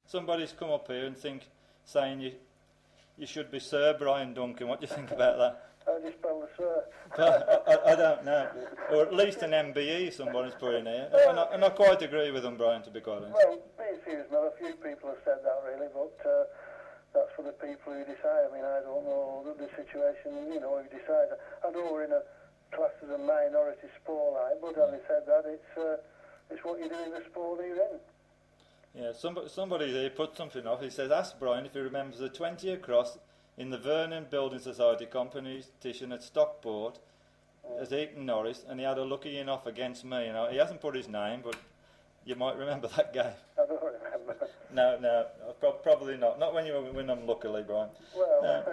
somebody's come up here and saying you should be Sir Brian Duncan. What do you think about that? How do you spell the Sir? I don't know. Or at least an MBE somebody's put in here. And I quite agree with them, Brian, to be quite honest. Well, be excused, a few people have said that really, but that's for the people who decide. I mean, I don't know the situation, who decides. I know we're in a class as a minority sport, but having said that, it's what you do in the sport you're in. Yeah, somebody here put something off. He says, ask Brian if he remembers the 20 across in the Vernon Building Society competition at Stockport as Eton Norris, and he had a lucky off against me. He hasn't put his name, but you might remember that game. I don't remember. No, probably not. Not when you win them luckily, Brian. Well,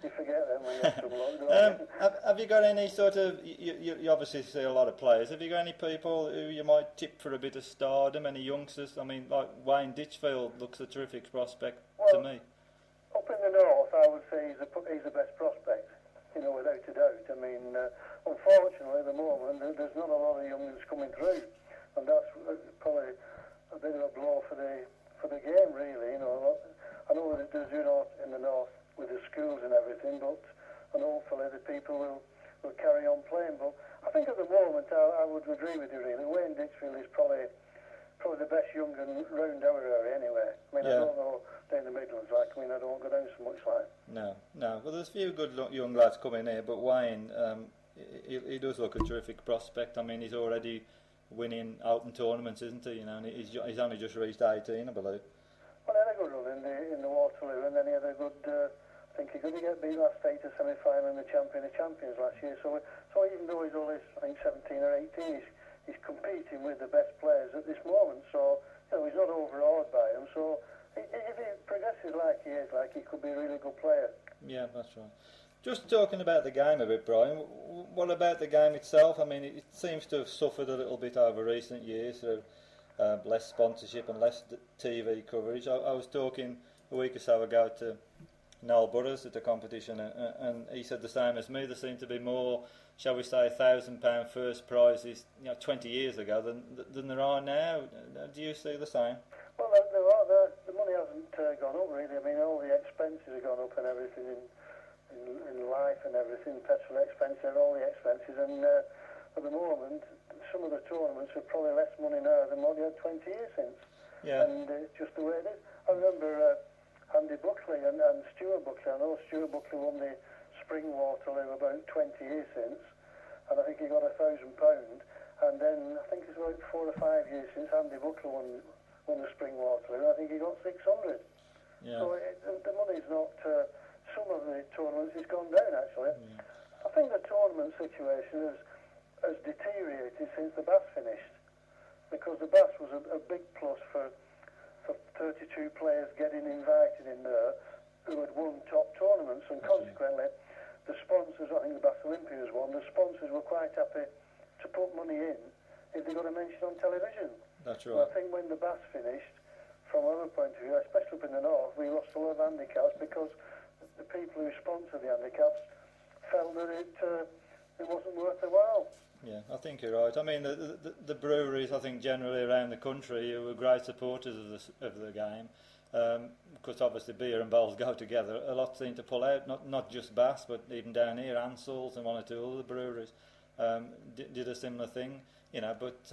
you forget them when you have some luck, don't you? Have you got any sort of... You obviously see a lot of players. Have you got any people who you might tip for a bit of stardom? Any youngsters? I mean, like Wayne Ditchfield looks a terrific prospect to me. Up in the north, I would say he's the best prospect, without a doubt. I mean, unfortunately, at the moment, there's not a lot of youngsters coming through, and that's probably a bit of a blow for the game, really. I know that there's in the north with the schools and everything, and hopefully the people will carry on playing. But I think at the moment, I would agree with you, really. Wayne Ditchfield is probably the best young and round our area anyway. I mean, I don't know down the Midlands, I don't go down so much like. No. Well, there's a few good young lads coming here, but Wayne, he does look a terrific prospect. I mean, he's already winning Open tournaments, isn't he? And he's only just reached 18, I believe. Well, he had a good run in the Waterloo, and then he had a good. I think he could get beat last day to semi-final in the Champion of Champions last year. So even though he's only, I think, 17 or 18, he's competing with the best players at this moment. So he's not overawed by them. So if he progresses like he is, he could be a really good player. Yeah, that's right. Just talking about the game a bit, Brian, what about the game itself? I mean, it seems to have suffered a little bit over recent years through less sponsorship and less TV coverage. I was talking a week or so ago to Noel Burrows at the competition, and he said the same as me. There seemed to be more, shall we say, £1,000 first prizes 20 years ago than there are now. Do you see the same? Well, the money hasn't gone up really. I mean, all the expenses have gone up and everything in life and everything, petrol expenses, all the expenses, and at the moment, some of the tournaments are probably less money now than what they had 20 years since. Yeah. And it's just the way it is. I remember Andy Buckley and Stuart Buckley. I know Stuart Buckley won the Spring Waterloo about 20 years since, and I think he got £1,000. And then I think it's about 4 or 5 years since Andy Buckley won the Spring Waterloo. I think he got 600. Yeah. So the money's not. Some of the tournaments has gone down actually. Yeah. I think the tournament situation has deteriorated since the Bass finished, because the Bass was a big plus for 32 players getting invited in there who had won top tournaments, and consequently the sponsors, I think the Bass Olympians won, the sponsors were quite happy to put money in if they got a mention on television. That's right. Well, I think when the Bass finished, from our point of view, especially up in the north, we lost a lot of handicaps because the people who sponsored the handicaps felt that it wasn't worth the while. Yeah, I think you're right. I mean, the breweries, I think, generally around the country were great supporters of the game, because obviously beer and bowls go together. A lot seem to pull out, not just Bass, but even down here, Ansell's and one or two other breweries did a similar thing, but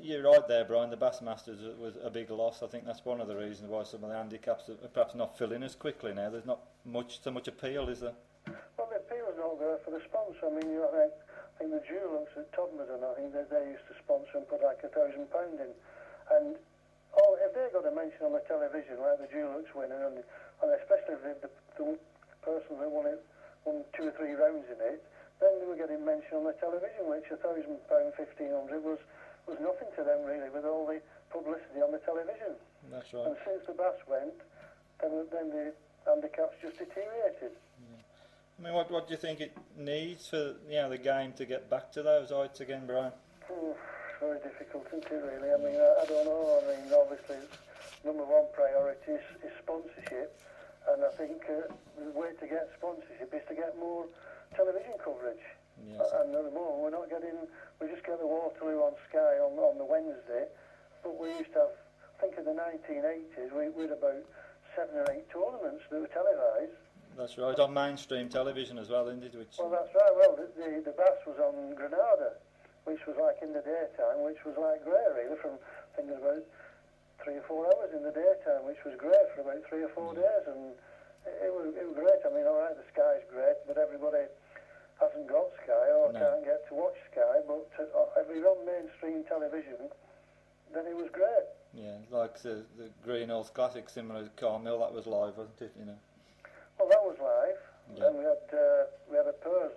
you're right there, Brian. The Bassmasters was a big loss. I think that's one of the reasons why some of the handicaps are perhaps not filling as quickly now. There's not so much appeal, is there? Well, the appeal's not there for the sponsor. I mean, I think the Dulux at Todmorden, I think they used to sponsor and put like £1,000 in, and if they got a mention on the television, like the Dulux winner, and especially if the person that won 2 or 3 rounds in it, then they were getting mentioned on the television, which £1,000, 1,500 was nothing to them really, with all the publicity on the television. That's right. And since the Bass went, then the handicaps just deteriorated. Yeah. I mean, what do you think it needs for the game to get back to those heights again, Brian? It's very difficult, isn't it, really? I mean, I don't know. I mean, obviously, number one priority is sponsorship, and I think the way to get sponsorship is to get more television coverage. Yes. And at the moment, we're not getting. We just get the Waterloo on Sky on the Wednesday, but we used to have think in the 1980s we had about 7 or 8 tournaments that were televised. That's right, on mainstream television as well, isn't it? Well, that's right. Well, the Bass was on Granada, which was like in the daytime, which was like great, really, from, I think it was about 3 or 4 hours in the daytime, which was great for about 3 or 4 days, and it was great. I mean, all right, the Sky's great, but everybody hasn't got Sky or can't get to watch Sky, but if you're on mainstream television, then it was great. Yeah, like the Green Hills Classic, similar to Carmill, that was live, wasn't it? You know. Well, that was live. Yeah. Then we had a Purs,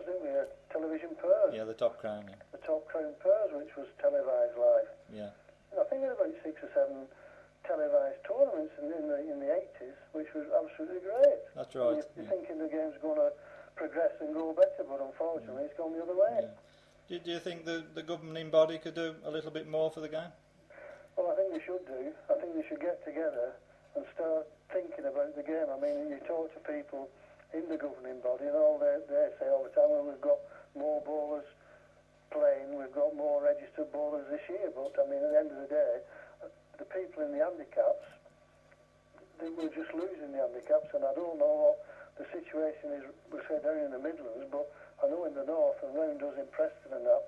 didn't we? A television Purs. Yeah, the Top Crown. Yeah. The Top Crown Purs, which was televised live. Yeah. And I think there were about 6 or 7 televised tournaments in the 80s, which was absolutely great. That's right. You're thinking the game's going to progress and go better, but unfortunately it's gone the other way. Yeah. Do you think the governing body could do a little bit more for the game? Well, I think they should do. I think they should get together and start thinking about the game. I mean, you talk to people in the governing body and all they say all the time, well, we've got more bowlers playing, we've got more registered bowlers this year, but I mean, at the end of the day, the people in the handicaps, they were just losing the handicaps, and I don't know what the situation is, we say down in the Midlands, but I know in the north and round us in Preston and that,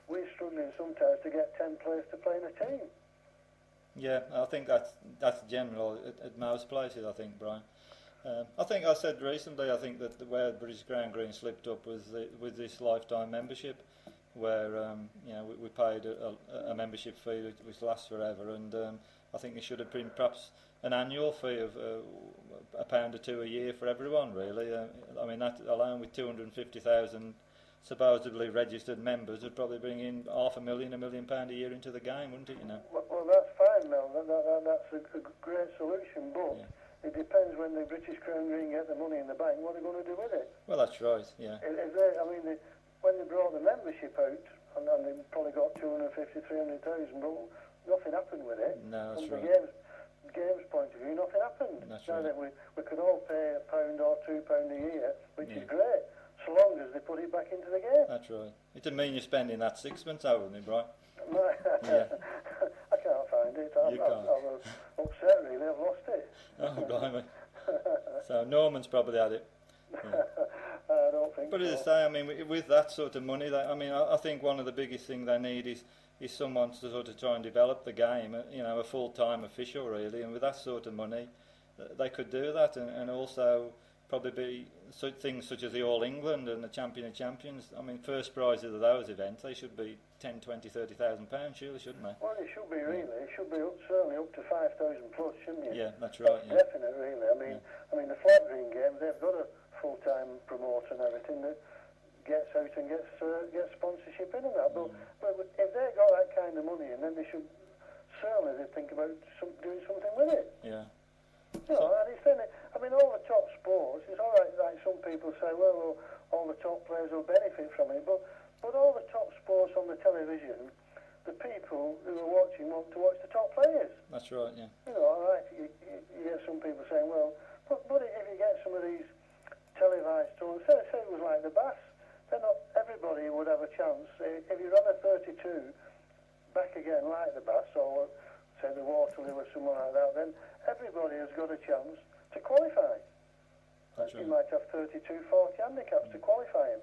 we're struggling sometimes to get 10 players to play in a team. Yeah, I think that's general at most places, I think, Brian. I think I said recently, I think that where British Ground Green slipped up was with this lifetime membership, where we paid a membership fee which lasts forever, and I think it should have been perhaps an annual fee of £1 or £2 a year for everyone, really. I mean, that alone with 250,000 supposedly registered members would probably bring in £500,000, £1 million a year into the game, wouldn't it? You know. Well, that's fine, Mel. That's a great solution, but it depends when the British Crown Green get the money in the bank, what are they going to do with it? Well, that's right. Yeah. When they brought the membership out, and they probably got 250,000, 300,000, but nothing happened with it. No, that's From right. the game's point of view, nothing happened. That's now right. that we could all pay £1 or £2 a year, which is great, so long as they put it back into the game. That's right. It didn't mean you're spending that £6 over me, Brian. Yeah. I can't find it. You can't. I was upset, really. I've lost it. Oh, blimey. So Norman's probably had it. Yeah. I don't think But so. as I say, I mean, with that sort of money, I think one of the biggest things they need is someone to sort of try and develop the game, a full-time official, really, and with that sort of money, they could do that, and also probably be things such as the All England and the Champion of Champions. I mean, first prizes of those events, they should be 10, 20, 30,000 pounds, surely, shouldn't they? Well, it should be, really. It should be certainly up to 5,000 plus, shouldn't it? Yeah, that's right. That's definite, really. I mean, the flag green games, they've got a full-time promoter and everything that gets out and gets sponsorship in and that. But if they've got that kind of money, and then they should certainly think about doing something with it. Yeah. And it's then, I mean, all the top sports, it's all right, like some people say, well, all the top players will benefit from it, but all the top sports on the television, the people who are watching want to watch the top players. That's right, yeah. All right, you hear some people saying, well, but if you get some of these televised tournaments, say it was like the Bass, then not everybody would have a chance. If you run a 32 back again like the Bass, or say the Waterloo or someone like that, then everybody has got a chance to qualify. That's You right. might have 32, 40 handicaps to qualify him.